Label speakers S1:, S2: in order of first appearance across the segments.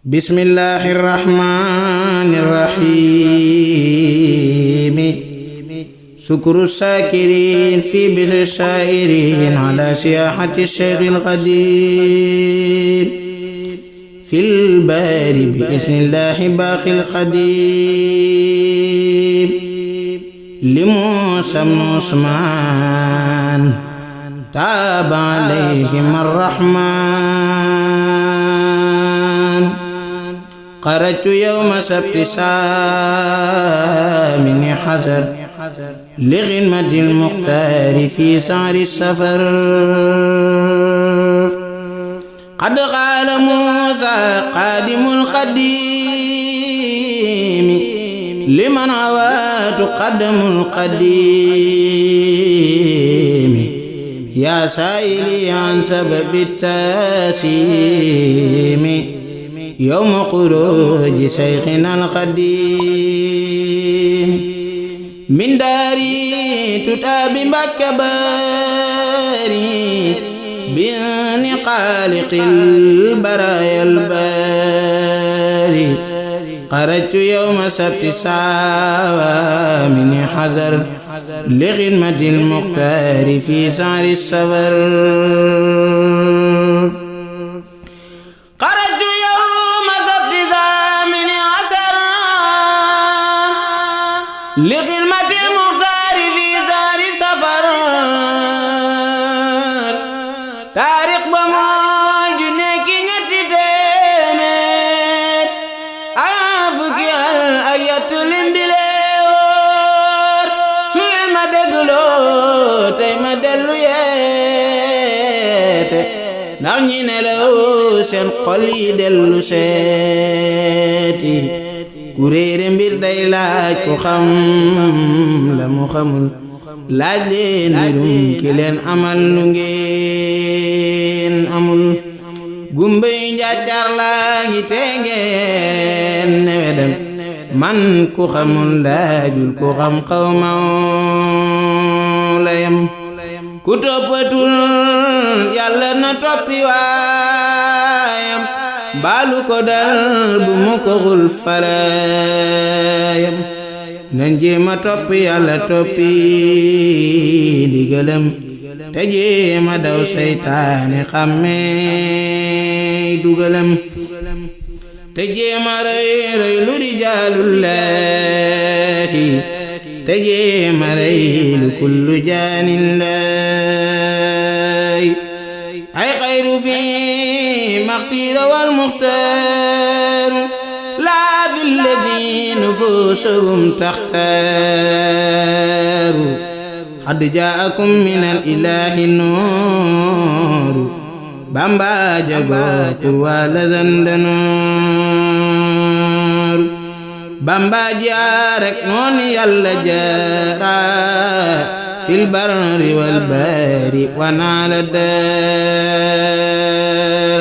S1: bismillahi rahmani rahim sukru sakirin fi bir shairin ala siyahati shaykhil qadim fil bari bi isnillahi baqil qadim li Musa Usman taaba alayhim arrahman xarajtu yawma sabti saamini xasar li xidmatil muxtaari fi sahri safar qad qaala Muusa qaadimul qadiimi liman awaatu qadamul qadiimi yaa saa'ili an sababi taasiimi yawma xuruuji sayxinal qadiim min daari tutaabi Mbàkke Bari bi xaaliqil baraayal baari xarajtu yawma sabti saamini xasar li xidmatil muxtaari fi sahri safar xarajtu yawma sabti saamini xasar li xidmatil muxtaari fi sahri safar taarix ba mooy ju nekki ñetti téeméer ak fukki ak yett lim bi lee wóor su ngeen ma dégloo tey ma dellu yeete ndax ñi nelaw seen xol yi dellu seeti ku réere mbir day laaj ku xam la mu xamul laaj leen mbirum ki leen amal lu ngeen amul gumba yu njàccar laa ngi te ngeen newedam man ku xamul laajul ku xam xaw ma layam ku toppatul yàlla na toppi waayam baalu ko dal bu mu ko xul falayam nan jéema topp yàlla toppi digalam te jéema daw seytaane xàmmee dugalam te jéema rëy rëy lu rijaalullaahi te jéema rëy lu kullu jaanillaahi ay xayru fi maxtiira wal muxtaaru laa billadi nufuusuhum taxtaaru xad jaakum minal ilaahi nuuru Bamba jagoo kurwaa la zandanooru Bamba jaarek noonu Yàlla jaara fil barri wal bahri wa naala daar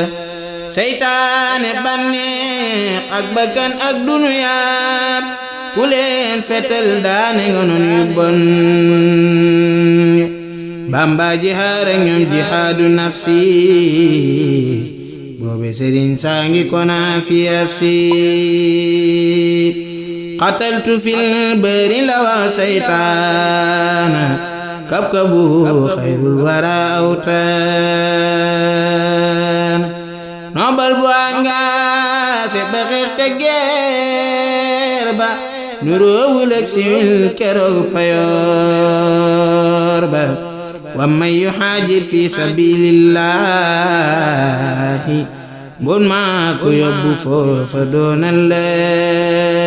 S1: seytaane banneex ak bakkan ak dunuyaa ku leen fetal daane nga noonu yu bon Bamba jihaar ak ñoom jihaadu nafsi boobe sëriñ saangi kona fi afsi qataltu fil bari la wa seytaana kabkabu xayrul wara awtaan nobal bu angaase ba xeex ca geer ba nuroowul ak siwil keroog payoor ba wa man yuhaajir fi sabilillahi bon maa ko yóbbu foofa doonal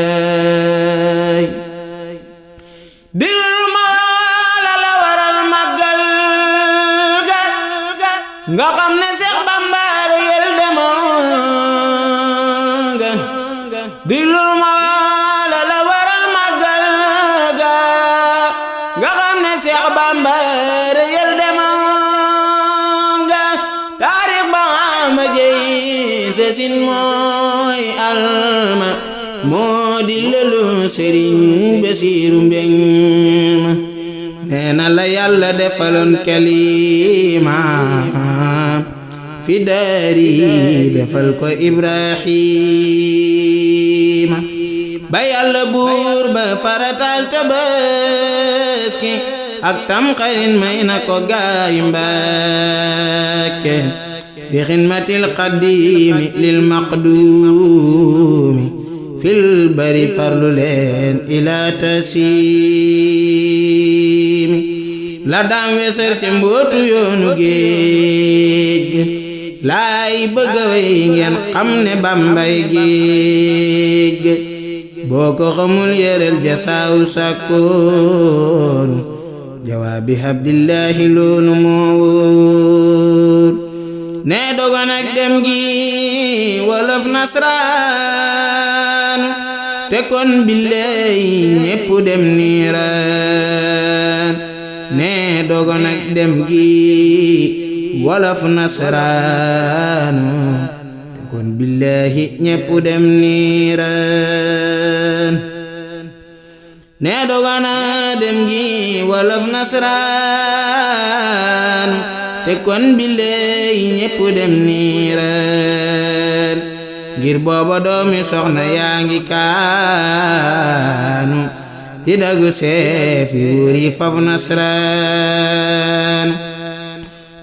S1: lay dil ma la waral màggal ga nga xam ne Seex Bamba yel demoon ga dilul ma la waral màggal ga nga xam ne Seex Bamba yel demoon ga taarix ba ma jey sesin mooy alma moo di lelu Sëriñ Basiiru Mbeng ma nee na la Yàlla defaloon kalima fi daari defal ko Ibrahima ba Yàlla buur ba faratal Tabaski ak Tamxarit may na ko gaay Mbàkke bi xidmatil qadimi lil maqdumi fil bari farlu leen ila tasimi la daan weesal ci mbootu yoonu géej laay bëgg a way ngeen xam ne Bambay géej boo ko xamul yerel jasaaw sakkoon jawaabi Abdillahi loolu moo wóor ne dogon ak dem gi wolof nasraan te kon billahi ñépp dem niiraan ne dogon ak dem gi wolof nasraan te kon billahi ñépp dem niiraan ne dogon ak dem gi wolof nasraan te kon billahi ñépp dem niiraan ngir booba doomi soxna yaa ngi kaanu di dagu seefi wuur yi faf nasraan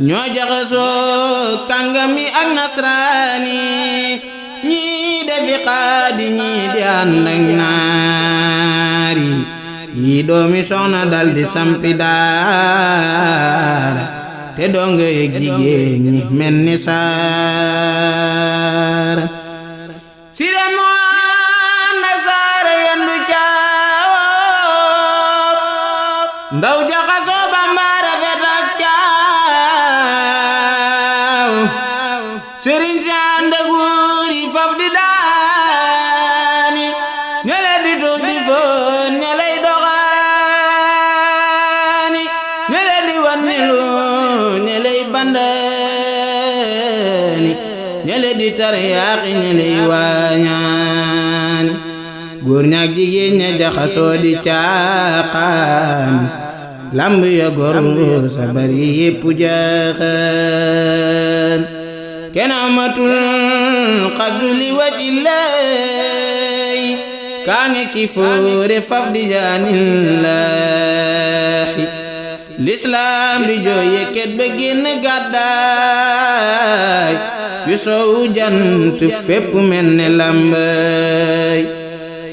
S1: ñoo jaxasoo kàngami ak nasraani ñii defi xaadi ñii di ànd ak naari yi doomi soxna dal di sampi daara te donga yeg jigéen ñi mel ni saara sire moo na saara yendu caaw ndaw jaxasoo Bambara fet ak caaw sëriñ si ànd ak wuur yi faf di daani ñele di toog di foon ñeley doxaani ñele di wannilu ñeley bandani ñele di tariyaaxi ñeley waañaani góor ñaak jigéen ña jaxasoo di caaxaan lamb ya goru sa bari yépp jaaxaan kenn amatul xaddu li wajillaahi kaa nge ki foore faf di jaanillaahi lislaam di jooy yekket ba génn gàddaay yu soowu jant fépp mel ne lambay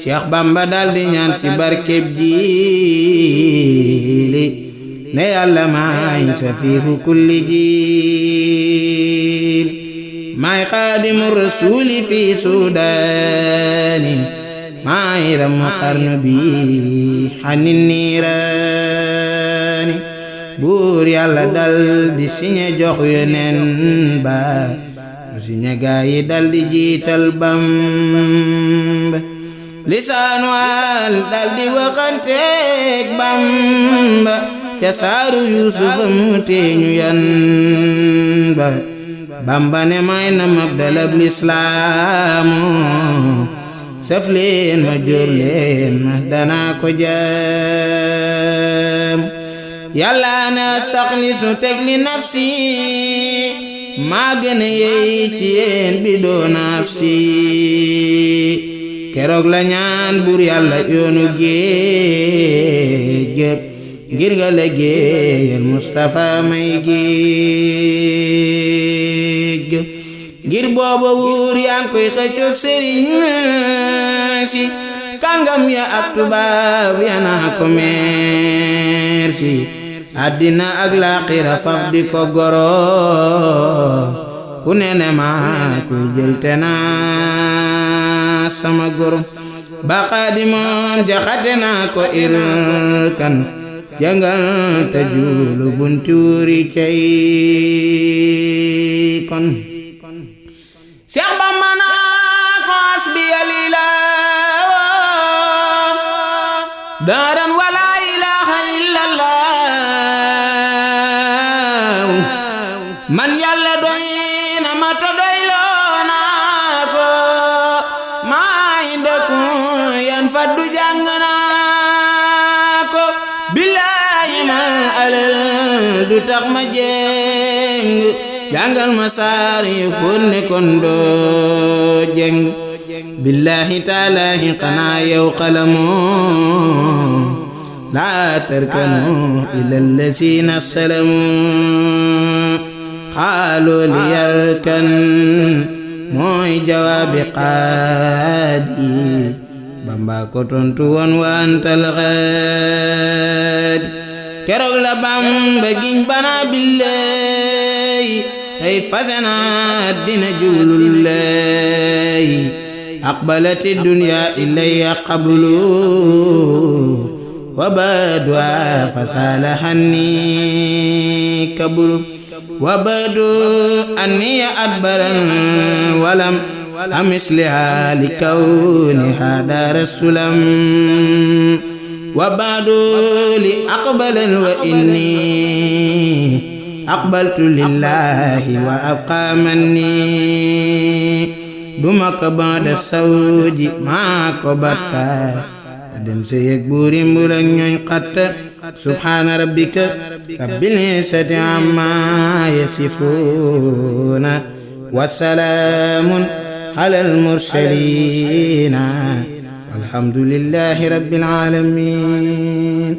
S1: Cheikh Bamba dal di ñaan ci barkeb jiili ne Yàlla maay safiihu kulli jiil maay xaadimu rasuuli fi suudaani maay ramu xarnu bi xanin niiraani buur Yàlla dal di siñe jox Yonent ba mu siñe gaayi dal di jiital Bamba lisaanu waal dal di waxanteeg Bamba ca saaru Yuusufa mu teeñu yan ba Bamba ne may na mabdalab lislaamu saf leen ma jóor leen ma danaa ko jaam Yàlla na saxlisu teg li nafsi maa gën a yey ci yéen bi doo nafsi keroog la ñaan buur Yàlla yoonu géej gépp ngir nga liggéeyal Mustafa may géej ngir booba wuur yaa ngi koy xëccoog sëriñ si kàngam ya ak tubaab ya naa ko merci àddina ak laaxira faf di ko goro ku ne maa koy jël te naa sama goro ba Xaadimoon jaxate naa ko irkan jangal te juulu buntuuri cay kon Seex Bamba naa ko asbiya lillah daaran wala ilaha illallah man Yàlla doy na ma to doy loo naa ko maay ndëkku yan faddu jàng naa ko billaahi ma alal du tax ma jeng jàngal ma saar yu fóot ne kon doo jeng billahi taalaahi xanaa yow xalamoo laa tarkanu ila allazina salamu xaaloo li yarkan mooy jawaabi qaadi Bamba ko tontu woon wantal xaadi keroog la Bamba giñ bana billahi ay fasana dina julullahi aqbalati dunya ilayya qablu wa badwa fasalahanni kabulu wa badu anni adbaran walam amisliha likawniha dar sulam wa badu li aqbalan wa inni aqbaltu lillahi wa abqa manni duma ko banda sawji maa ko batta dem se yeg buuri mbul ak ñooñ xatta subhaana rabbika rabbil izzati amma yasifuuna wa salaamun alal mursaliina walhamdulillahi rabbil aalamiin